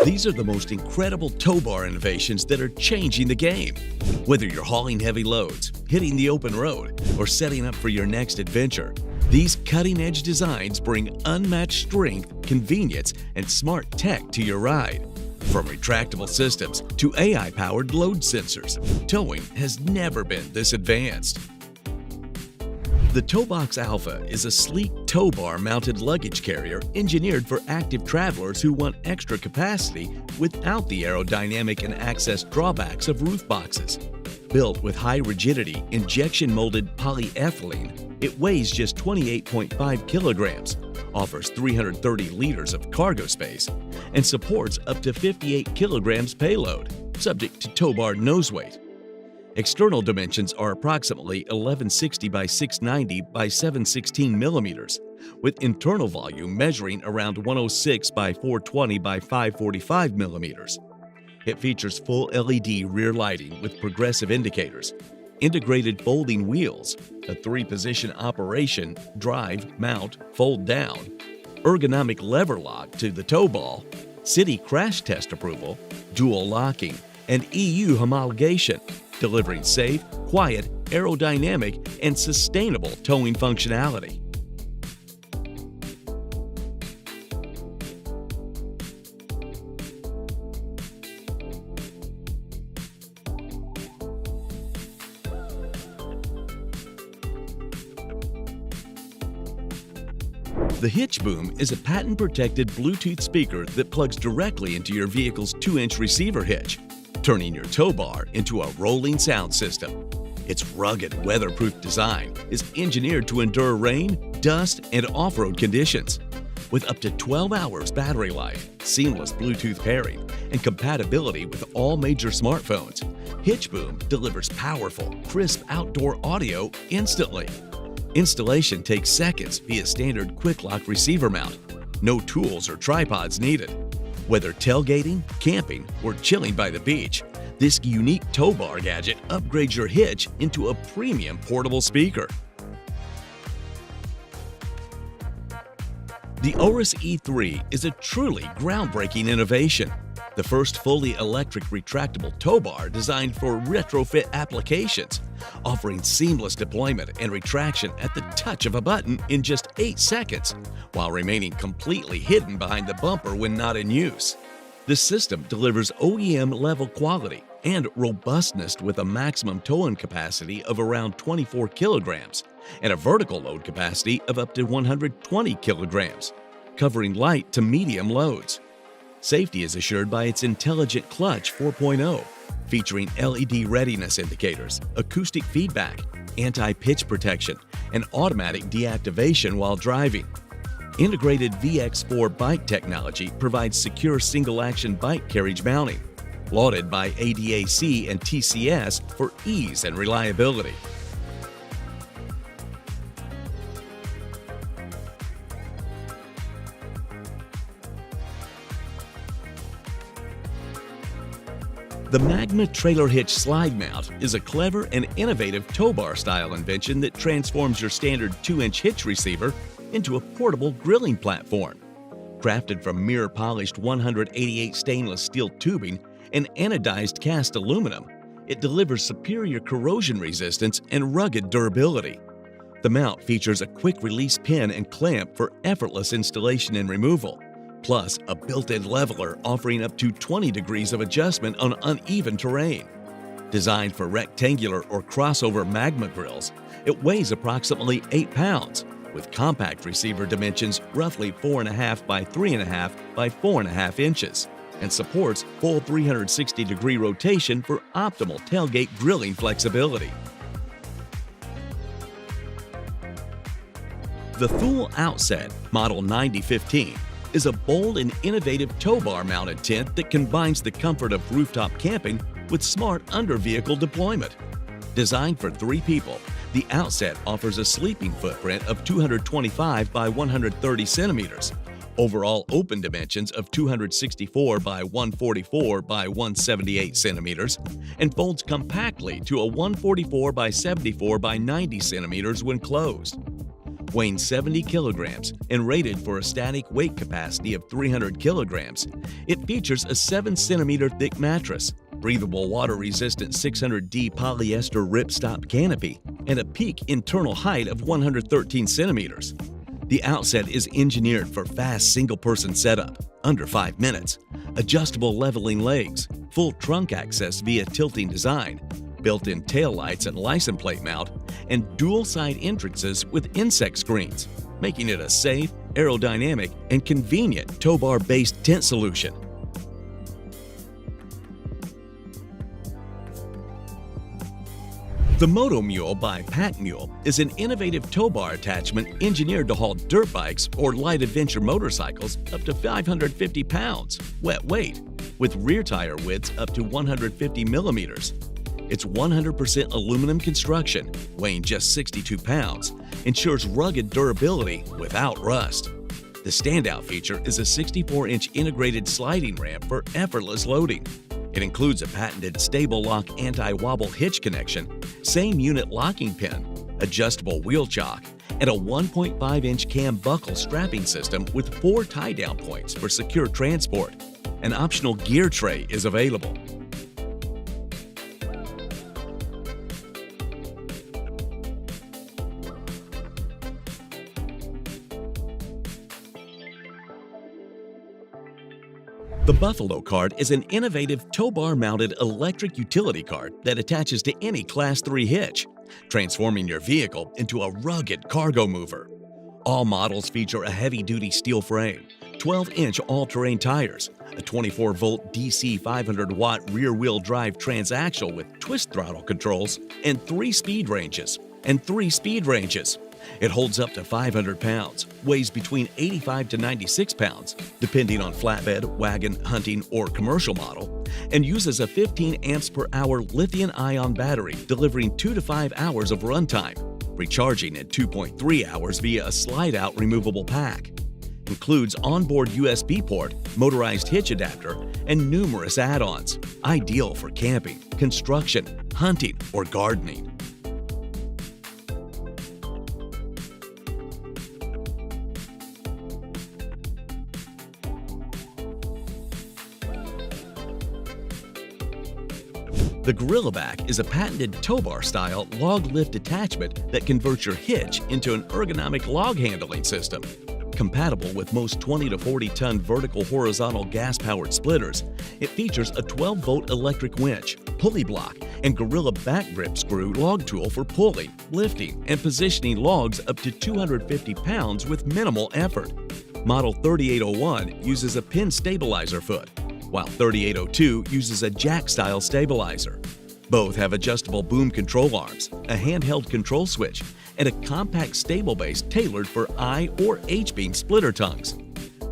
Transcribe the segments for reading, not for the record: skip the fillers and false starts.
These are the most incredible tow bar innovations that are changing the game. Whether you're hauling heavy loads, hitting the open road, or setting up for your next adventure, these cutting-edge designs bring unmatched strength, convenience, and smart tech to your ride. From retractable systems to AI-powered load sensors, towing has never been this advanced. The Towbox Alpha is a sleek tow bar mounted luggage carrier engineered for active travelers who want extra capacity without the aerodynamic and access drawbacks of roof boxes. Built with high rigidity injection molded polyethylene, it weighs just 28.5 kilograms, offers 330 liters of cargo space, and supports up to 58 kilograms payload, subject to tow bar nose weight. External dimensions are approximately 1160 by 690 by 716 millimeters, with internal volume measuring around 106 by 420 by 545 millimeters. It features full LED rear lighting with progressive indicators, integrated folding wheels, a 3-position operation, drive, mount, fold down, ergonomic lever lock to the tow ball, city crash test approval, dual locking, and EU homologation, delivering safe, quiet, aerodynamic, and sustainable towing functionality. The Hitch Boom is a patent-protected Bluetooth speaker that plugs directly into your vehicle's 2-inch receiver hitch, turning your tow bar into a rolling sound system. Its rugged, weatherproof design is engineered to endure rain, dust, and off-road conditions. With up to 12 hours battery life, seamless Bluetooth pairing, and compatibility with all major smartphones, Hitch Boom delivers powerful, crisp outdoor audio instantly. Installation takes seconds via standard quick-lock receiver mount. No tools or tripods needed. Whether tailgating, camping, or chilling by the beach, this unique tow bar gadget upgrades your hitch into a premium portable speaker. The Oris E3 is a truly groundbreaking innovation, the first fully electric retractable tow bar designed for retrofit applications, offering seamless deployment and retraction at the touch of a button in just 8 seconds, while remaining completely hidden behind the bumper when not in use. The system delivers OEM-level quality and robustness with a maximum towing capacity of around 24 kilograms and a vertical load capacity of up to 120 kilograms, covering light to medium loads. Safety is assured by its Intelligent Clutch 4.0, featuring LED readiness indicators, acoustic feedback, anti-pitch protection, and automatic deactivation while driving. Integrated VX4 bike technology provides secure single-action bike carriage mounting, lauded by ADAC and TCS for ease and reliability. The Magma Trailer Hitch Slide Mount is a clever and innovative tow bar style invention that transforms your standard 2-inch hitch receiver into a portable grilling platform. Crafted from mirror-polished 188 stainless steel tubing and anodized cast aluminum, it delivers superior corrosion resistance and rugged durability. The mount features a quick-release pin and clamp for effortless installation and removal, plus a built-in leveler offering up to 20 degrees of adjustment on uneven terrain. Designed for rectangular or crossover magma grills, it weighs approximately 8 pounds, with compact receiver dimensions roughly 4.5 by 3.5 by 4.5 inches, and supports full 360-degree rotation for optimal tailgate grilling flexibility. The Thule Outset Model 9015 is a bold and innovative tow bar mounted tent that combines the comfort of rooftop camping with smart under-vehicle deployment. Designed for 3 people, the Outset offers a sleeping footprint of 225 by 130 centimeters, overall open dimensions of 264 by 144 by 178 centimeters, and folds compactly to a 144 by 74 by 90 centimeters when closed. Weighing 70 kilograms and rated for a static weight capacity of 300 kilograms, it features a 7-centimeter thick mattress, breathable water-resistant 600D polyester ripstop canopy, and a peak internal height of 113 centimeters. The outset is engineered for fast single-person setup, under 5 minutes, adjustable leveling legs, full trunk access via tilting design, built-in taillights and license plate mount, and dual-side entrances with insect screens, making it a safe, aerodynamic, and convenient tow bar-based tent solution. The Moto Mule by Pack Mule is an innovative tow bar attachment engineered to haul dirt bikes or light adventure motorcycles up to 550 pounds, wet weight, with rear tire widths up to 150 millimeters. Its 100% aluminum construction, weighing just 62 pounds, ensures rugged durability without rust. The standout feature is a 64-inch integrated sliding ramp for effortless loading. It includes a patented stable lock anti-wobble hitch connection, same unit locking pin, adjustable wheel chock, and a 1.5-inch cam buckle strapping system with 4 tie-down points for secure transport. An optional gear tray is available. The Buffalo Cart is an innovative tow bar-mounted electric utility cart that attaches to any Class 3 hitch, transforming your vehicle into a rugged cargo mover. All models feature a heavy-duty steel frame, 12-inch all-terrain tires, a 24-volt DC 500-watt rear-wheel drive transaxle with twist throttle controls, and 3 speed ranges. It holds up to 500 pounds, weighs between 85 to 96 pounds, depending on flatbed, wagon, hunting, or commercial model, and uses a 15 amps per hour lithium-ion battery, delivering 2 to 5 hours of runtime, recharging in 2.3 hours via a slide-out removable pack. Includes onboard USB port, motorized hitch adapter, and numerous add-ons, ideal for camping, construction, hunting, or gardening. The Gorilla Back is a patented tow bar-style log lift attachment that converts your hitch into an ergonomic log handling system. Compatible with most 20 to 40-ton vertical horizontal gas-powered splitters, it features a 12-volt electric winch, pulley block, and Gorilla Back Grip Screw log tool for pulling, lifting, and positioning logs up to 250 pounds with minimal effort. Model 3801 uses a pin stabilizer foot, while 3802 uses a jack-style stabilizer. Both have adjustable boom control arms, a handheld control switch, and a compact stable base tailored for I or H-beam splitter tongues.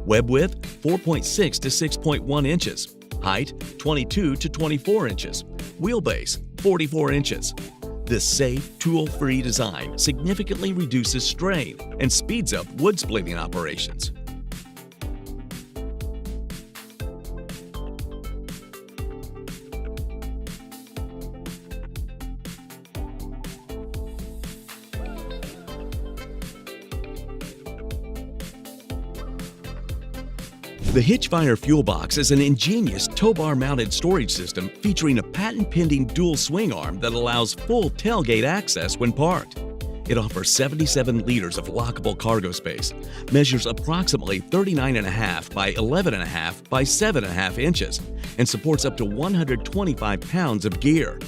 Web width 4.6 to 6.1 inches, height 22 to 24 inches, wheelbase 44 inches. This safe, tool-free design significantly reduces strain and speeds up wood splitting operations. The Hitchfire Fuel Box is an ingenious tow bar-mounted storage system featuring a patent-pending dual swing arm that allows full tailgate access when parked. It offers 77 liters of lockable cargo space, measures approximately 39.5 by 11.5 by 7.5 inches, and supports up to 125 pounds of gear.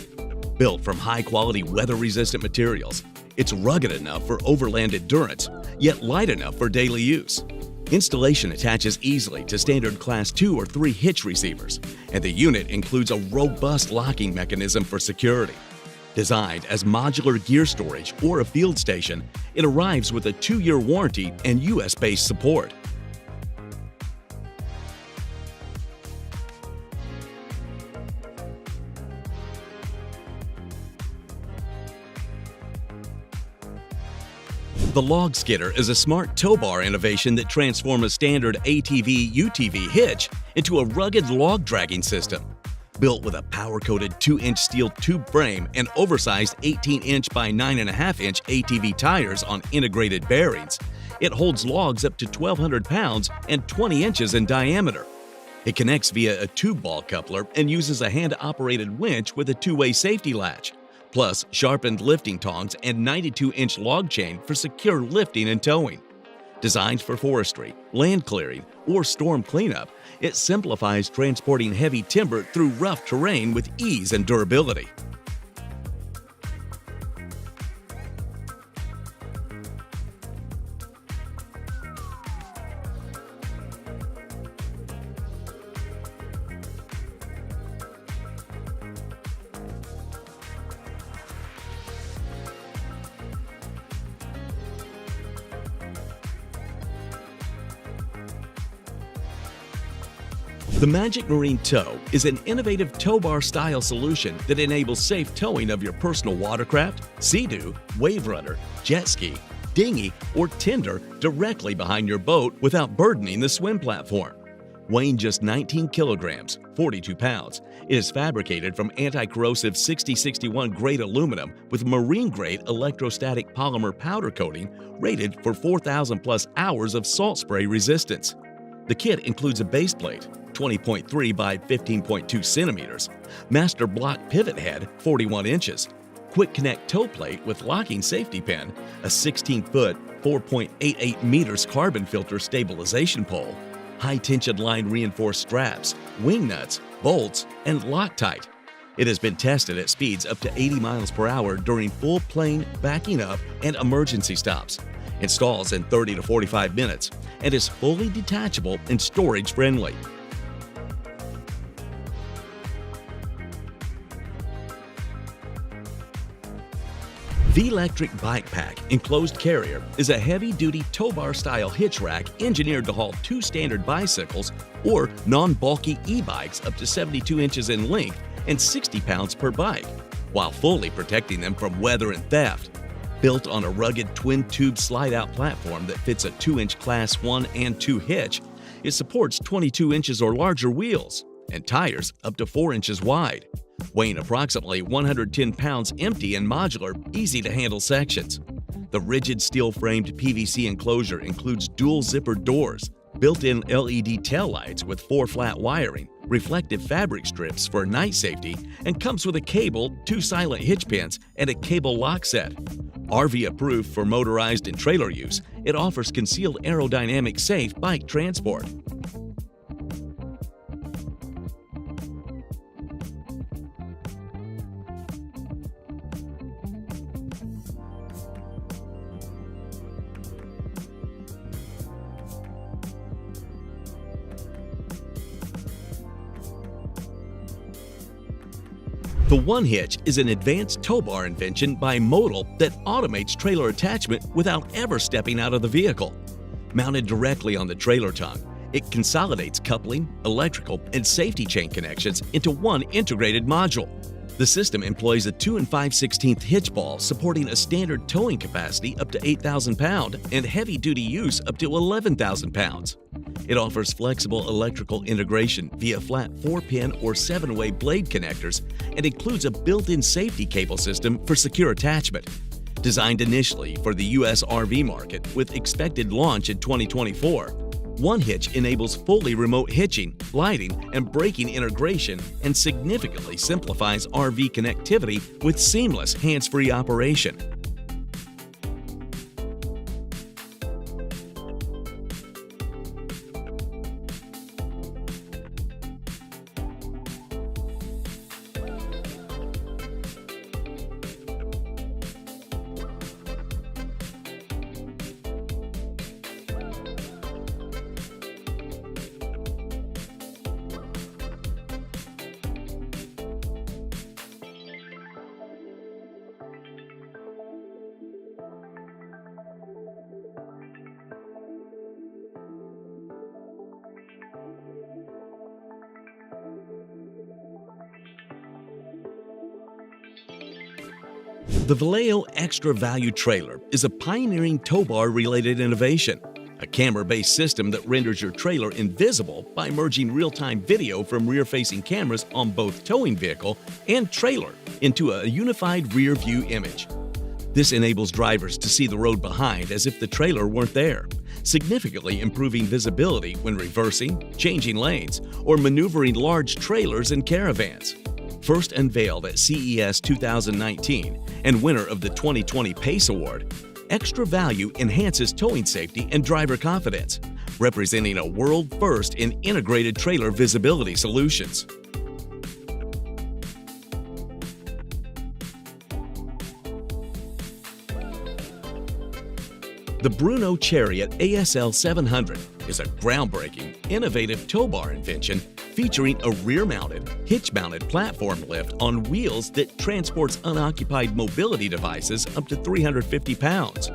Built from high-quality weather-resistant materials, it's rugged enough for overland endurance, yet light enough for daily use. Installation attaches easily to standard Class 2 or 3 hitch receivers, and the unit includes a robust locking mechanism for security. Designed as modular gear storage or a field station, it arrives with a 2-year warranty and US-based support. The Log Skidder is a smart tow bar innovation that transforms a standard ATV-UTV hitch into a rugged log dragging system. Built with a power-coated 2-inch steel tube frame and oversized 18-inch by 9.5-inch ATV tires on integrated bearings, it holds logs up to 1,200 pounds and 20 inches in diameter. It connects via a tube ball coupler and uses a hand-operated winch with a two-way safety latch, plus sharpened lifting tongs and 92-inch log chain for secure lifting and towing. Designed for forestry, land clearing, or storm cleanup, it simplifies transporting heavy timber through rough terrain with ease and durability. The Magic Marine Tow is an innovative tow bar style solution that enables safe towing of your personal watercraft, Sea-Doo, wave runner, jet ski, dinghy, or tender directly behind your boat without burdening the swim platform. Weighing just 19 kilograms, 42 pounds, it is fabricated from anti-corrosive 6061 grade aluminum with marine-grade electrostatic polymer powder coating rated for 4,000 plus hours of salt spray resistance. The kit includes a base plate, 20.3 by 15.2 centimeters, master block pivot head, 41 inches, quick connect tow plate with locking safety pin, a 16-foot, 4.88 meters carbon filter stabilization pole, high-tension line reinforced straps, wing nuts, bolts, and Loctite. It has been tested at speeds up to 80 miles per hour during full plane, backing up, and emergency stops. Installs in 30 to 45 minutes, and is fully detachable and storage-friendly. The Electric Bike Pack Enclosed Carrier is a heavy-duty tow bar style hitch rack engineered to haul 2 standard bicycles or non-bulky e-bikes up to 72 inches in length and 60 pounds per bike, while fully protecting them from weather and theft. Built on a rugged twin-tube slide-out platform that fits a 2-inch Class 1 and 2 hitch, it supports 22 inches or larger wheels and tires up to 4 inches wide. Weighing approximately 110 pounds empty and modular, easy-to-handle sections. The rigid steel-framed PVC enclosure includes dual zippered doors, built-in LED taillights with 4 flat wiring, reflective fabric strips for night safety, and comes with a cable, 2 silent hitch pins, and a cable lock set. RV-approved for motorized and trailer use, it offers concealed aerodynamic safe bike transport. The One Hitch is an advanced tow bar invention by Modal that automates trailer attachment without ever stepping out of the vehicle. Mounted directly on the trailer tongue, it consolidates coupling, electrical, and safety chain connections into one integrated module. The system employs a 2 5/16 hitch ball supporting a standard towing capacity up to 8,000 pounds and heavy-duty use up to 11,000 pounds. It offers flexible electrical integration via flat 4-pin or 7-way blade connectors and includes a built-in safety cable system for secure attachment. Designed initially for the U.S. RV market with expected launch in 2024, One Hitch enables fully remote hitching, lighting, and braking integration and significantly simplifies RV connectivity with seamless hands-free operation. The Vallejo Extra Value Trailer is a pioneering tow bar-related innovation. a camera-based system that renders your trailer invisible by merging real-time video from rear-facing cameras on both towing vehicle and trailer into a unified rear-view image. This enables drivers to see the road behind as if the trailer weren't there, significantly improving visibility when reversing, changing lanes, or maneuvering large trailers and caravans. First unveiled at CES 2019 and winner of the 2020 PACE Award, Extra Value enhances towing safety and driver confidence, representing a world first in integrated trailer visibility solutions. The Bruno Chariot ASL 700 is a groundbreaking, innovative tow bar invention featuring a rear-mounted, hitch-mounted platform lift on wheels that transports unoccupied mobility devices up to 350 pounds.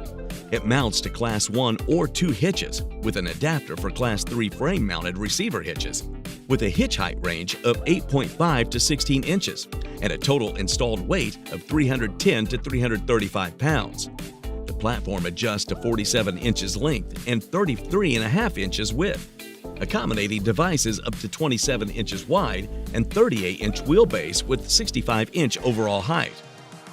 It mounts to Class 1 or 2 hitches with an adapter for Class 3 frame-mounted receiver hitches, with a hitch height range of 8.5 to 16 inches and a total installed weight of 310 to 335 pounds. The platform adjusts to 47 inches length and 33.5 inches width, accommodating devices up to 27 inches wide and 38-inch wheelbase with 65-inch overall height.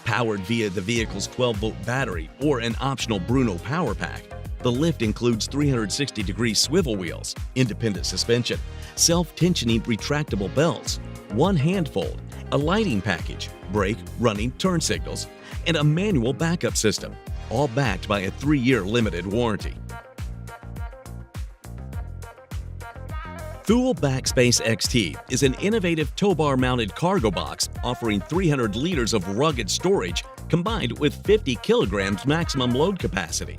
Powered via the vehicle's 12-volt battery or an optional Bruno power pack, the lift includes 360-degree swivel wheels, independent suspension, self-tensioning retractable belts, one hand fold, a lighting package, brake, running, turn signals, and a manual backup system, all backed by a 3-year limited warranty. Thule Backspace XT is an innovative tow bar-mounted cargo box offering 300 liters of rugged storage combined with 50 kilograms maximum load capacity.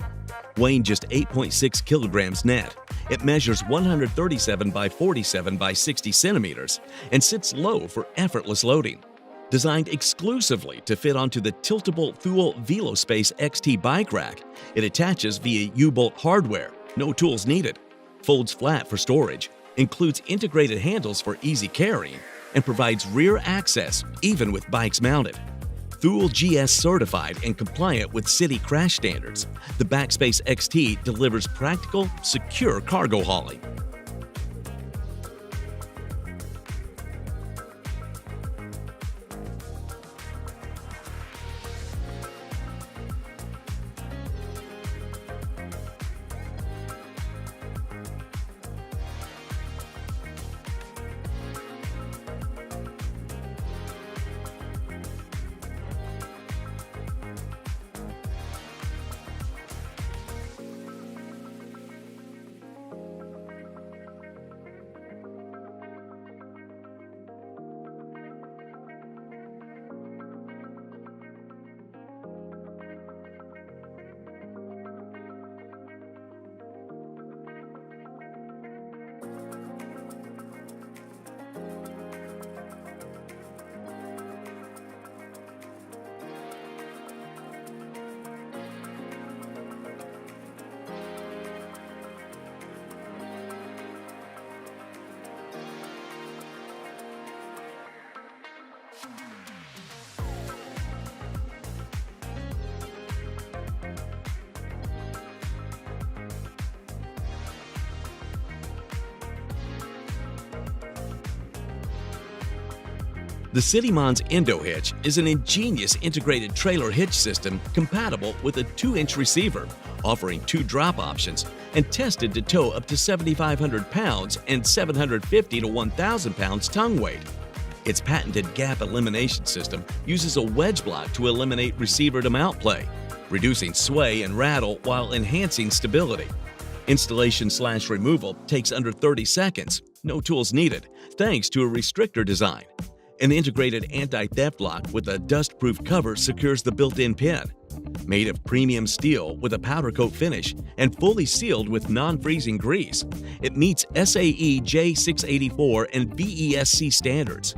Weighing just 8.6 kilograms net, it measures 137 by 47 by 60 centimeters and sits low for effortless loading. Designed exclusively to fit onto the tiltable Thule VeloSpace XT bike rack, it attaches via U-bolt hardware, no tools needed, folds flat for storage, includes integrated handles for easy carrying, and provides rear access even with bikes mounted. Thule GS certified and compliant with city crash standards, the Backspace XT delivers practical, secure cargo hauling. The CityMon's Endo Hitch is an ingenious integrated trailer hitch system compatible with a 2-inch receiver, offering 2 drop options, and tested to tow up to 7,500 pounds and 750 to 1,000 pounds tongue weight. Its patented gap elimination system uses a wedge block to eliminate receiver-to-mount play, reducing sway and rattle while enhancing stability. Installation/removal takes under 30 seconds, no tools needed, thanks to a restrictor design. An integrated anti-theft lock with a dust-proof cover secures the built-in pin. Made of premium steel with a powder coat finish and fully sealed with non-freezing grease, it meets SAE J684 and VESC standards.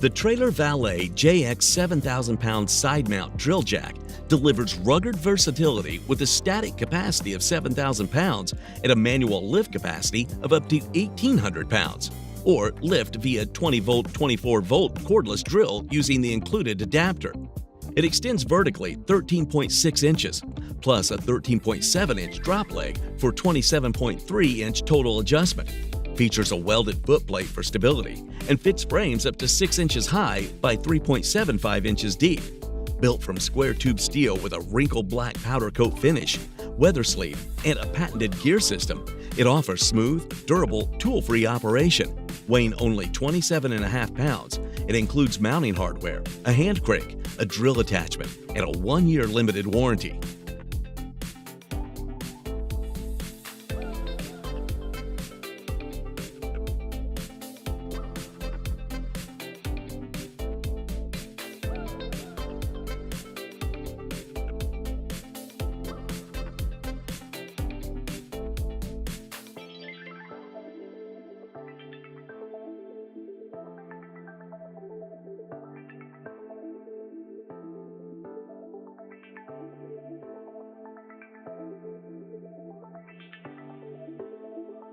The Trailer Valet JX 7,000 pound side mount drill jack delivers rugged versatility with a static capacity of 7,000 pounds and a manual lift capacity of up to 1,800 pounds, or lift via 20-volt, 24-volt cordless drill using the included adapter. It extends vertically 13.6 inches, plus a 13.7-inch drop leg for 27.3-inch total adjustment. Features a welded footplate for stability and fits frames up to 6 inches high by 3.75 inches deep. Built from square tube steel with a wrinkled black powder coat finish, weather sleeve, and a patented gear system, it offers smooth, durable, tool-free operation. Weighing only 27.5 pounds, it includes mounting hardware, a hand crank, a drill attachment, and a 1-year limited warranty.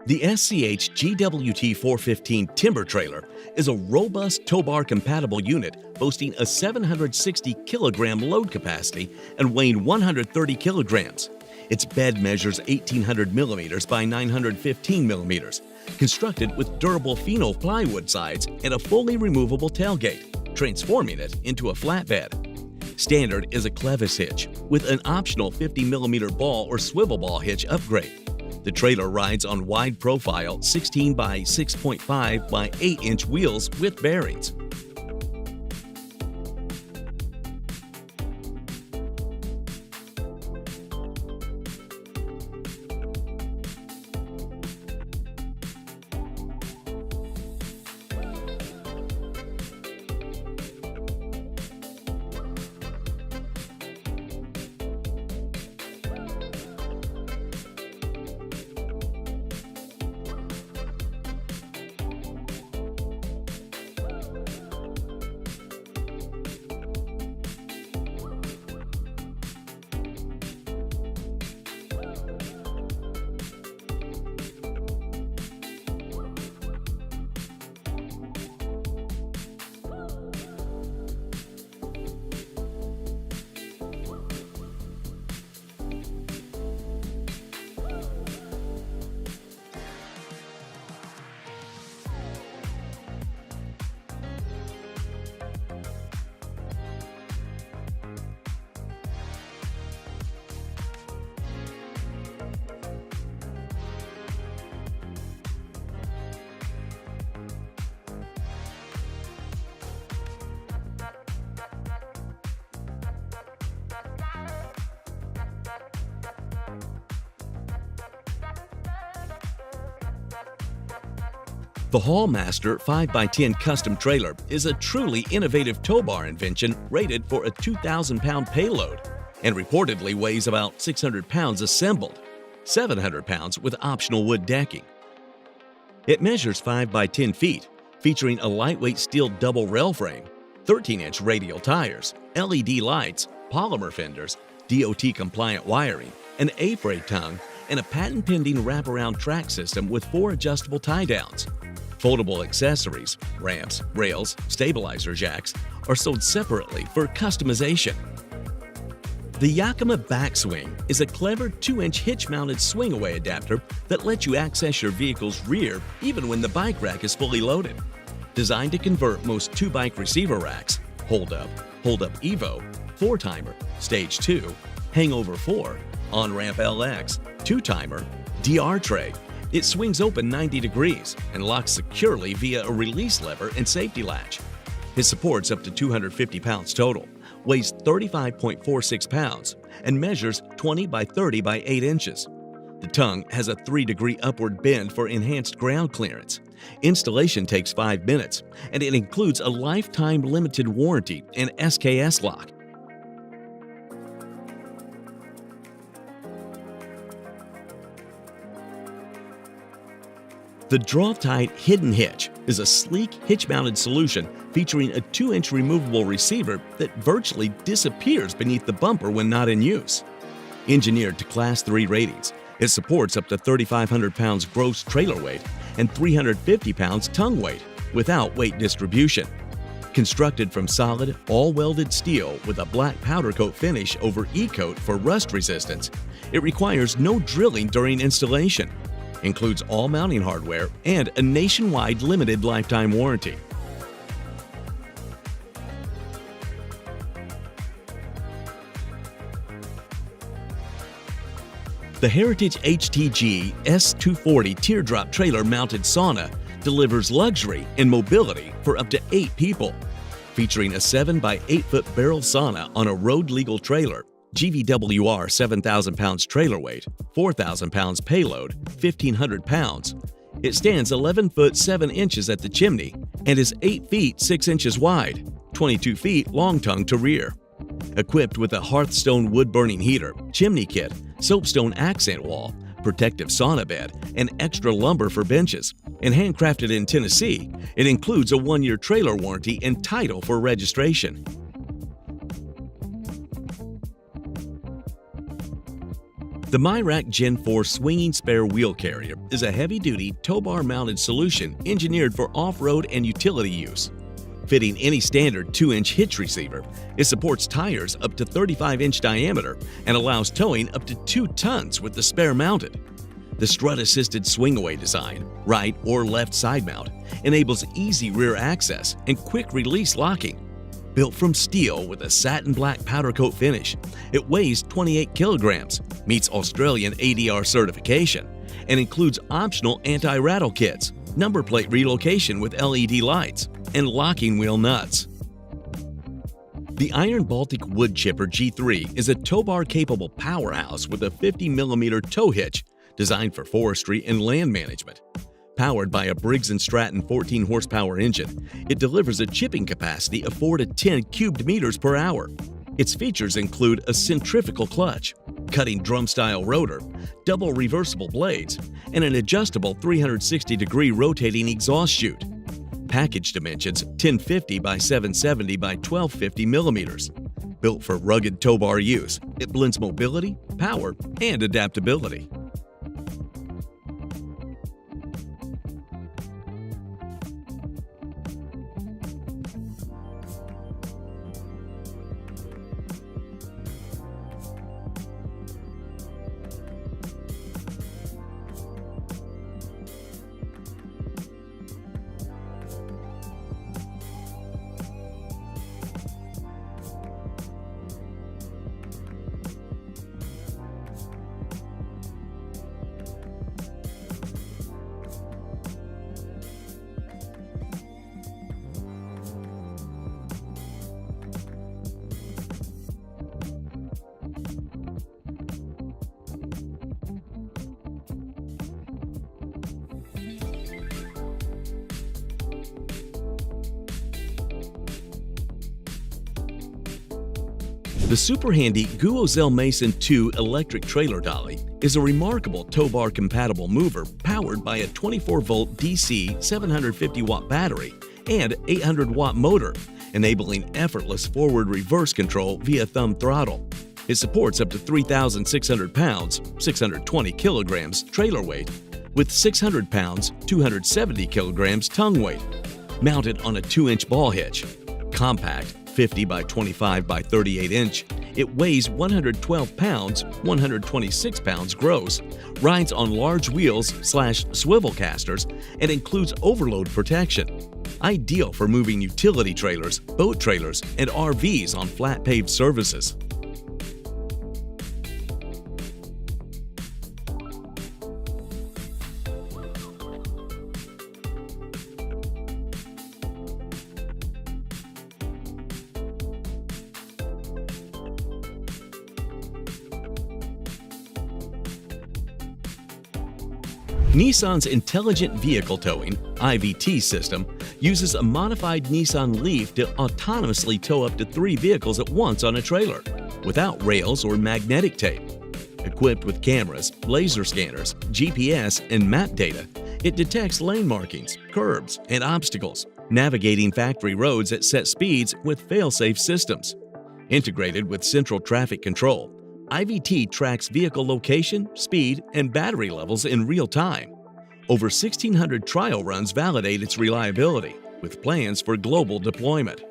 The SCH GWT 415 timber trailer is a robust tow bar compatible unit boasting a 760 kilogram load capacity and weighing 130 kilograms. Its bed measures 1,800 millimeters by 915 millimeters, constructed with durable phenol plywood sides and a fully removable tailgate, transforming it into a flatbed. Standard is a clevis hitch with an optional 50 millimeter ball or swivel ball hitch upgrade. The trailer rides on wide profile 16 by 6.5 by 8-inch wheels with bearings. The Hallmaster 5x10 custom trailer is a truly innovative tow bar invention rated for a 2,000-pound payload and reportedly weighs about 600 pounds assembled, 700 pounds with optional wood decking. It measures 5 by 10 feet, featuring a lightweight steel double rail frame, 13-inch radial tires, LED lights, polymer fenders, DOT-compliant wiring, an A-frame tongue, and a patent-pending wraparound track system with 4 adjustable tie-downs. Foldable accessories, ramps, rails, stabilizer jacks are sold separately for customization. The Yakima Backswing is a clever 2-inch hitch-mounted swing-away adapter that lets you access your vehicle's rear even when the bike rack is fully loaded. Designed to convert most 2-bike receiver racks, Hold Up Evo, 4-timer, Stage 2, Hangover 4, On-Ramp LX, 2-timer, DR tray, it swings open 90 degrees and locks securely via a release lever and safety latch. It supports up to 250 pounds total, weighs 35.46 pounds, and measures 20 by 30 by 8 inches. The tongue has a 3-degree upward bend for enhanced ground clearance. Installation takes 5 minutes, and it includes a lifetime limited warranty and SKS lock. The Draw-Tight Hidden Hitch is a sleek hitch-mounted solution featuring a 2-inch removable receiver that virtually disappears beneath the bumper when not in use. Engineered to Class 3 ratings, it supports up to 3,500 pounds gross trailer weight and 350 pounds tongue weight without weight distribution. Constructed from solid, all-welded steel with a black powder coat finish over E-coat for rust resistance, it requires no drilling during installation. Includes all mounting hardware and a nationwide limited lifetime warranty. The Heritage HTG S240 teardrop trailer mounted sauna delivers luxury and mobility for up to 8 people. Featuring a 7 by 8 foot barrel sauna on a road-legal trailer, GVWR 7,000 pounds trailer weight, 4,000 pounds payload, 1,500 pounds. It stands 11 foot 7 inches at the chimney and is 8 feet 6 inches wide, 22 feet long tongue to rear. Equipped with a Hearthstone wood-burning heater, chimney kit, soapstone accent wall, protective sauna bed, and extra lumber for benches, and handcrafted in Tennessee, it includes a 1-year trailer warranty and title for registration. The Myrac Gen 4 swinging spare wheel carrier is a heavy-duty tow-bar mounted solution engineered for off-road and utility use. Fitting any standard 2-inch hitch receiver, it supports tires up to 35-inch diameter and allows towing up to 2 tons with the spare mounted. The strut-assisted swing-away design, right or left side mount, enables easy rear access and quick-release locking. Built from steel with a satin black powder coat finish, it weighs 28 kilograms, meets Australian ADR certification, and includes optional anti-rattle kits, number plate relocation with LED lights, and locking wheel nuts. The Iron Baltic Wood Chipper G3 is a tow bar capable powerhouse with a 50mm tow hitch designed for forestry and land management. Powered by a Briggs & Stratton 14 horsepower engine, it delivers a chipping capacity of 4 to 10 cubed meters per hour. Its features include a centrifugal clutch, cutting drum-style rotor, double reversible blades, and an adjustable 360-degree rotating exhaust chute. Package dimensions 1050 by 770 by 1250 millimeters. Built for rugged tow bar use, it blends mobility, power, and adaptability. The super handy Guozel Mason 2 electric trailer dolly is a remarkable tow bar compatible mover powered by a 24-volt DC 750-watt battery and 800-watt motor, enabling effortless forward-reverse control via thumb throttle. It supports up to 3,600 pounds, 620 kilograms trailer weight, with 600 pounds, 270 kilograms tongue weight. Mounted on a 2-inch ball hitch. Compact, 50 by 25 by 38 inch, it weighs 112 pounds, 126 pounds gross, rides on large wheels/swivel casters, and includes overload protection. Ideal for moving utility trailers, boat trailers, and RVs on flat paved surfaces. Nissan's Intelligent Vehicle Towing (IVT) system uses a modified Nissan Leaf to autonomously tow up to 3 vehicles at once on a trailer, without rails or magnetic tape. Equipped with cameras, laser scanners, GPS, and map data, It detects lane markings, curbs, and obstacles, navigating factory roads at set speeds with fail-safe systems. Integrated with central traffic control, IVT tracks vehicle location, speed, and battery levels in real time. Over 1,600 trial runs validate its reliability, with plans for global deployment.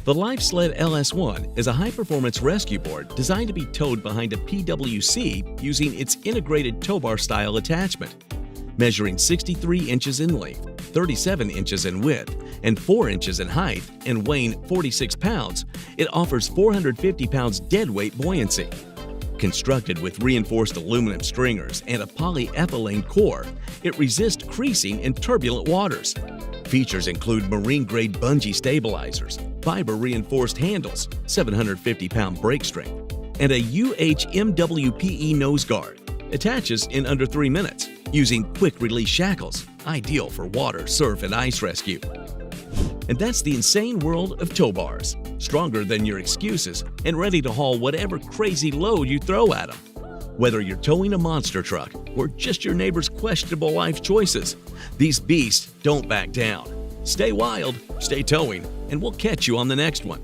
The LifeSled LS1 is a high-performance rescue board designed to be towed behind a PWC using its integrated tow bar style attachment. Measuring 63 inches in length, 37 inches in width, and 4 inches in height, and weighing 46 pounds, it offers 450 pounds deadweight buoyancy. Constructed with reinforced aluminum stringers and a polyethylene core, it resists creasing in turbulent waters. Features include marine-grade bungee stabilizers, fiber-reinforced handles, 750-pound brake strength, and a UHMWPE nose guard. Attaches in under 3 minutes using quick-release shackles, ideal for water, surf, and ice rescue. And that's the insane world of tow bars. Stronger than your excuses and ready to haul whatever crazy load you throw at them. Whether you're towing a monster truck or just your neighbor's questionable life choices, these beasts don't back down. Stay wild, stay towing, and we'll catch you on the next one.